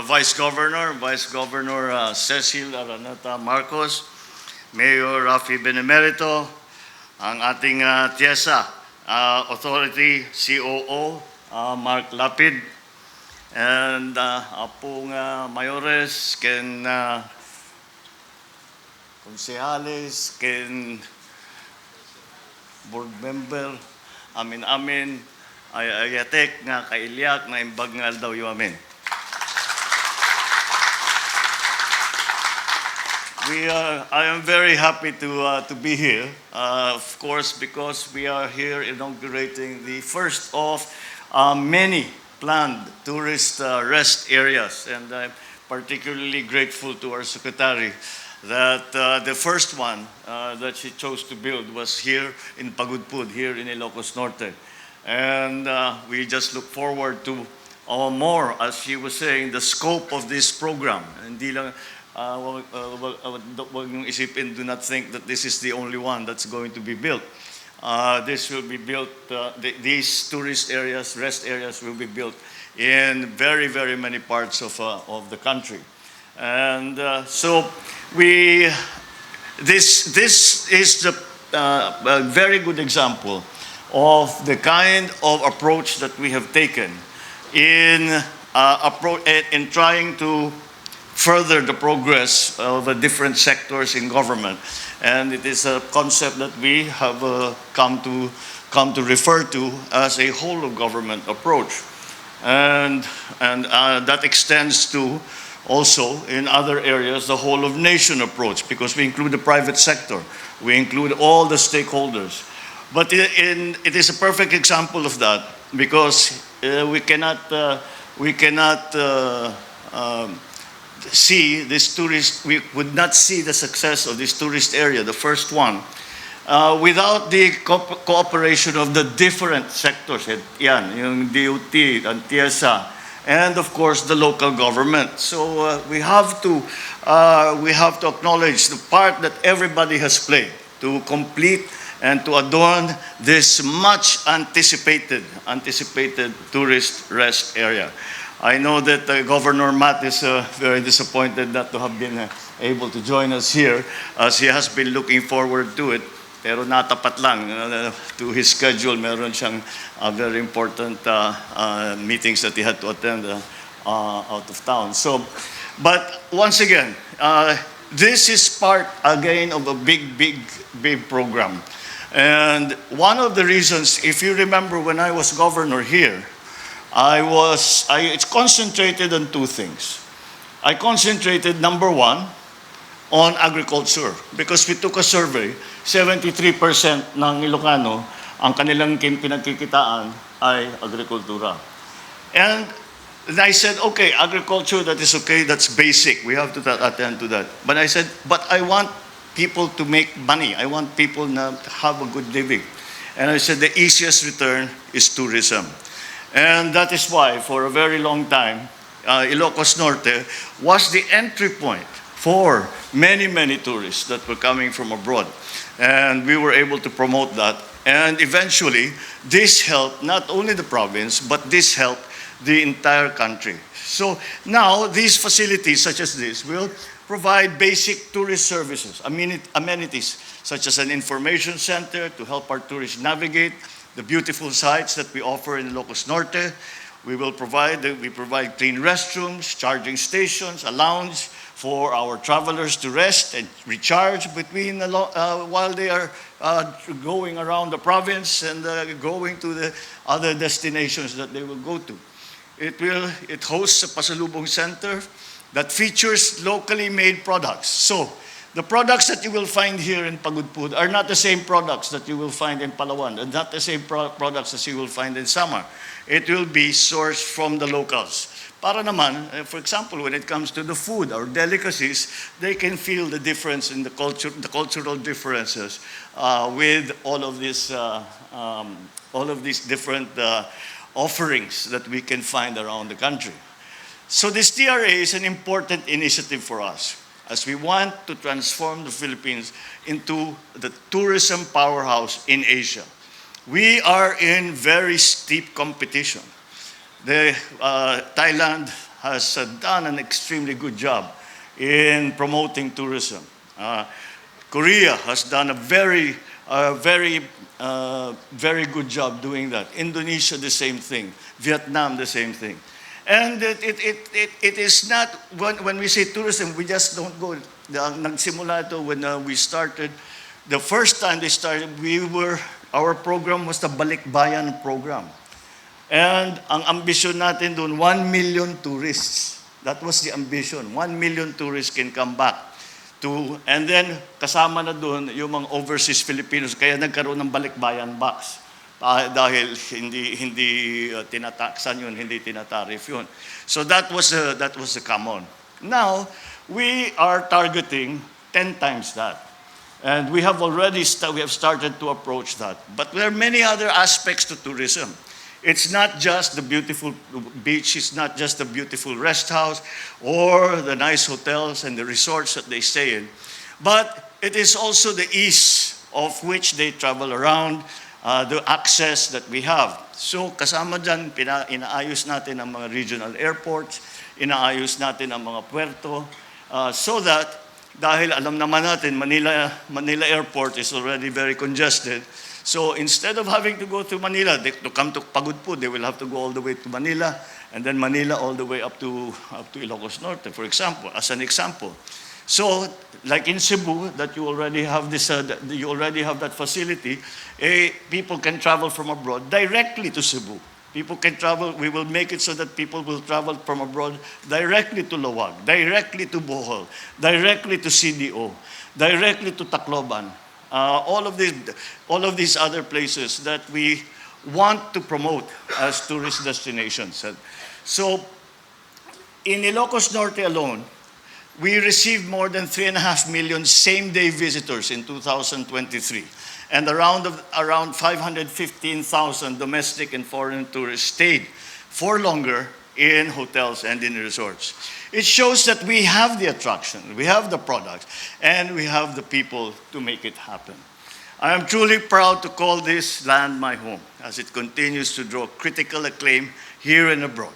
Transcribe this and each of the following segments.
Vice Governor Cecil Araneta Marcos, Mayor Rafi Benemerito, ang ating TIESA Authority COO Mark Lapid, and apong mayores, ken konsehales, ken board member, amin ay ayatek nga kailyak na imbag nga daw yu amin. I am very happy to be here, of course, because we are here inaugurating the first of many planned tourist rest areas, and I'm particularly grateful to our secretary that the first one that she chose to build was here in Pagudpud, here in Ilocos Norte. And we just look forward to more, as she was saying, the scope of this program. Hindi lang, wag niyong isipin, do not think that this is the only one that's going to be built. This will be built, these tourist areas, rest areas will be built in very, very many parts of the country. And so this is a very good example of the kind of approach that we have taken in trying to further the progress of the different sectors in government. And it is a concept that we have come to refer to as a whole of government approach. And that extends to also in other areas the whole of nation approach, because we include the private sector, we include all the stakeholders. But it is a perfect example of that, because we cannot see this tourist. We would not see the success of this tourist area, the first one, without the cooperation of the different sectors. Yan, yung DOT, ang TIESA, and of course the local government. So we have to acknowledge the part that everybody has played to complete and to adorn this much anticipated tourist rest area. I know that Governor Matt is very disappointed not to have been able to join us here, as he has been looking forward to it. Pero natapat lang to his schedule. Meron siyang very important meetings that he had to attend out of town. So, but once again, this is part again of a big program. And one of the reasons, if you remember when I was governor here, it's concentrated on two things. I concentrated, number one, on agriculture, because we took a survey, 73% ng Ilocano, ang kanilang pinagkikitaan ay agrikultura. And I said, okay, agriculture, that is okay, that's basic, we have to attend to that. But I said, but I want people to make money. I want people to have a good living. And I said the easiest return is tourism. And that is why, for a very long time, Ilocos Norte was the entry point for many tourists that were coming from abroad. And we were able to promote that. And eventually, this helped not only the province, but this helped the entire country. So now, these facilities such as this will provide basic tourist services, amenities, such as an information center to help our tourists navigate the beautiful sites that we offer in Ilocos Norte. We provide clean restrooms, charging stations, a lounge for our travelers to rest and recharge between while they are going around the province and going to the other destinations that they will go to. It hosts a pasalubong center that features locally made products. So, the products that you will find here in Pagudpud are not the same products that you will find in Palawan, and not the same products that you will find in Samar. It will be sourced from the locals. Para naman, for example, when it comes to the food or delicacies, they can feel the difference in the cultural differences with all of these different offerings that we can find around the country. So this TRA is an important initiative for us, as we want to transform the Philippines into the tourism powerhouse in Asia. We are in very steep competition. Thailand has done an extremely good job in promoting tourism. Korea has done a very good job doing that. Indonesia, the same thing. Vietnam, the same thing. And it is not, when we say tourism, we just don't go. Nagsimula ito when we started. The first time they started, our program was the Balikbayan program. And ang ambisyon natin doon, 1 million tourists. That was the ambition. 1 million tourists can come back. And then, kasama na doon yung mga overseas Filipinos. Kaya nagkaroon ng Balikbayan box. Dahil hindi tinataksan yun, hindi tinatarif yun. So that was the common. Now, we are targeting 10 times that. And we have started to approach that. But there are many other aspects to tourism. It's not just the beautiful beach, it's not just the beautiful rest house or the nice hotels and the resorts that they stay in, but it is also the ease of which they travel around, the access that we have. So kasama dyan, inaayos natin ang mga regional airports, inaayos natin ang mga puerto, so that, dahil alam naman natin, Manila Airport is already very congested. So instead of having to go to Manila, to come to Pagudpud, they will have to go all the way to Manila, and then Manila all the way up to Ilocos Norte, for example, as an example. So, like in Cebu, that you already have that facility, people can travel from abroad directly to Cebu. People can travel. We will make it so that people will travel from abroad directly to Lawag, directly to Bohol, directly to CDO, directly to Tacloban. All of these other places that we want to promote as tourist destinations. So, in Ilocos Norte alone, we received more than 3.5 million same-day visitors in 2023, and around 515,000 domestic and foreign tourists stayed for longer in hotels and in resorts. It shows that we have the attraction, we have the products, and we have the people to make it happen. I am truly proud to call this land my home, as it continues to draw critical acclaim here and abroad.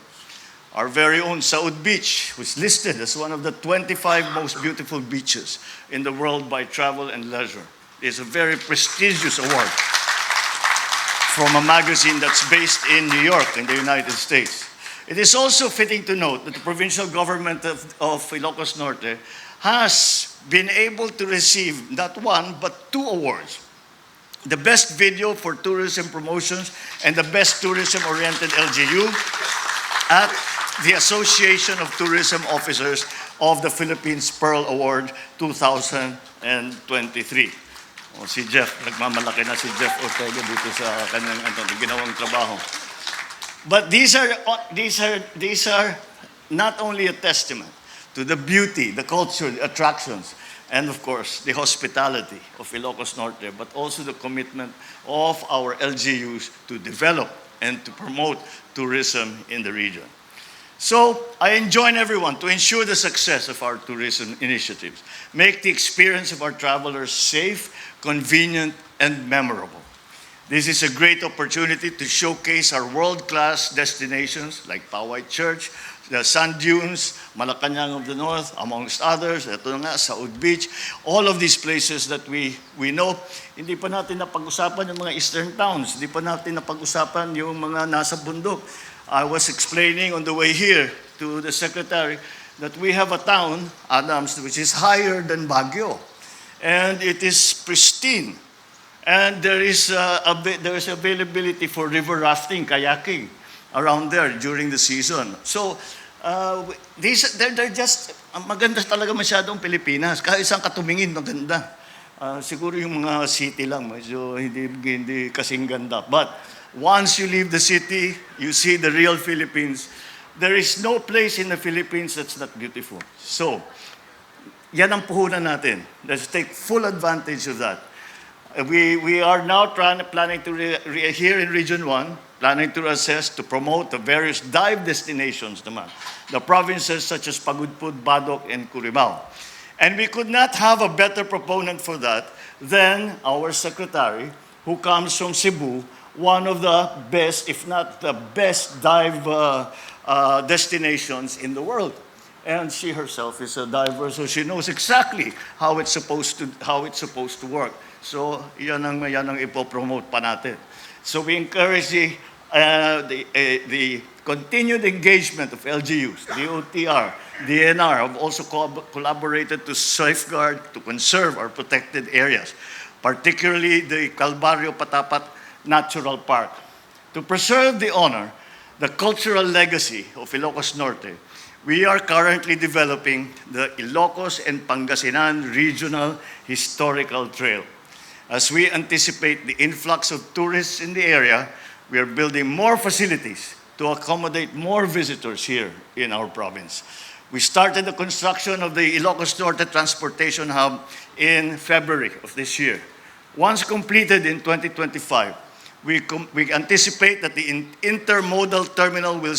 Our very own Saud Beach was listed as one of the 25 most beautiful beaches in the world by Travel and Leisure. It's a very prestigious award from a magazine that's based in New York, in the United States. It is also fitting to note that the provincial government of Ilocos Norte has been able to receive not one, but 2 awards. The Best Video for Tourism Promotions and the Best Tourism-Oriented LGU at the Association of Tourism Officers of the Philippines Pearl Award 2023. Si Jeff, nagmamalaki na si Jeff Ortega dito sa kanyang ginawang trabaho. But these are not only a testament to the beauty, the culture, the attractions, and of course, the hospitality of Ilocos Norte, but also the commitment of our LGUs to develop and to promote tourism in the region. So, I enjoin everyone to ensure the success of our tourism initiatives, make the experience of our travelers safe, convenient, and memorable. This is a great opportunity to showcase our world-class destinations like Poway Church, the Sand Dunes, Malacanang of the North, amongst others. Ito nga, Saud Beach. All of these places that we know. Hindi pa natin napag-usapan yung mga eastern towns. Hindi pa natin napag-usapan yung mga nasa bundok. I was explaining on the way here to the secretary that we have a town, Adams, which is higher than Baguio. And it is pristine. And there is availability for river rafting, kayaking around there during the season. So, they're just, maganda talaga masyadong Pilipinas. Kahit isang katumingin, maganda. Siguro yung mga city lang, medyo hindi kasing ganda. But once you leave the city, you see the real Philippines. There is no place in the Philippines that's not beautiful. So, yan ang puhunan natin. Let's take full advantage of that. We are now planning to, here in Region 1, planning to assess, to promote the various dive destinations naman. The provinces such as Pagudpud, Badok, and Curibao. And we could not have a better proponent for that than our secretary, who comes from Cebu, one of the best, if not the best dive destinations in the world. And she herself is a diver, so she knows exactly how it's supposed to work. So yan ang ipopromote pa natin. So we encourage the continued engagement of LGUs, DOTR, DNR have also collaborated to safeguard, to conserve our protected areas, particularly the Calvario Patapat Natural Park. To preserve the honor, the cultural legacy of Ilocos Norte, we are currently developing the Ilocos and Pangasinan Regional Historical Trail. As we anticipate the influx of tourists in the area, we are building more facilities to accommodate more visitors here in our province. We started the construction of the Ilocos Norte Transportation Hub in February of this year. Once completed in 2025, we anticipate that the intermodal terminal will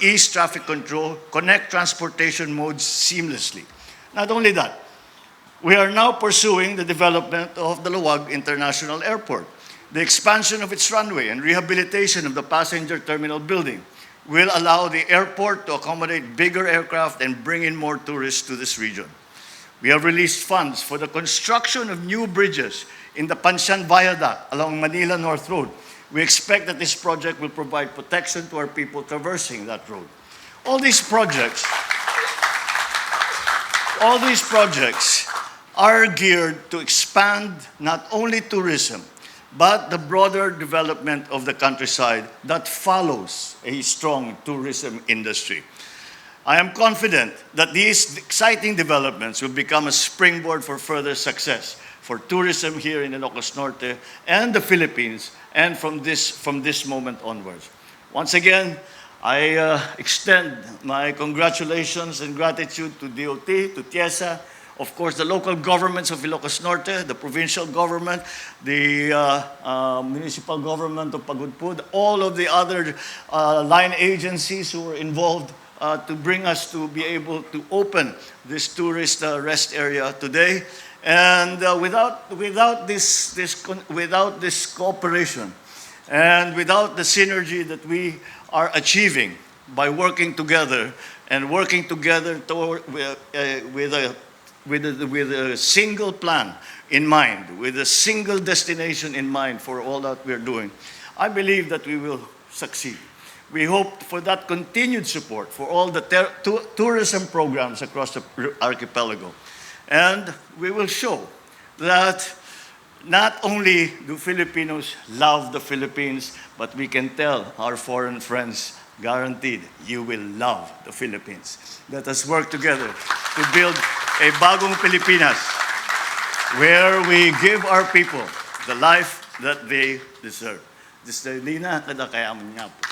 ease traffic control, connect transportation modes seamlessly. Not only that, we are now pursuing the development of the Luwag International Airport. The expansion of its runway and rehabilitation of the passenger terminal building will allow the airport to accommodate bigger aircraft and bring in more tourists to this region. We have released funds for the construction of new bridges in the Pansyan Viaduct along Manila North Road. We expect that this project will provide protection to our people traversing that road. All these projects are geared to expand not only tourism, but the broader development of the countryside that follows a strong tourism industry. I am confident that these exciting developments will become a springboard for further success for tourism here in Ilocos Norte and the Philippines, and from this moment onwards. Once again, I extend my congratulations and gratitude to DOT, to TIESA, of course, the local governments of Ilocos Norte, the provincial government, the municipal government of Pagudpud, all of the other line agencies who were involved to bring us to be able to open this tourist rest area today. And without this cooperation and without the synergy that we are achieving by working together and working together with a single plan in mind, with a single destination in mind for all that we're doing, I believe that we will succeed. We hope for that continued support for all the tourism programs across the archipelago. And we will show that not only do Filipinos love the Philippines, but we can tell our foreign friends, guaranteed, you will love the Philippines. Let us work together to build a bagong Pilipinas where we give our people the life that they deserve. Lina, kada kaya mo niya po.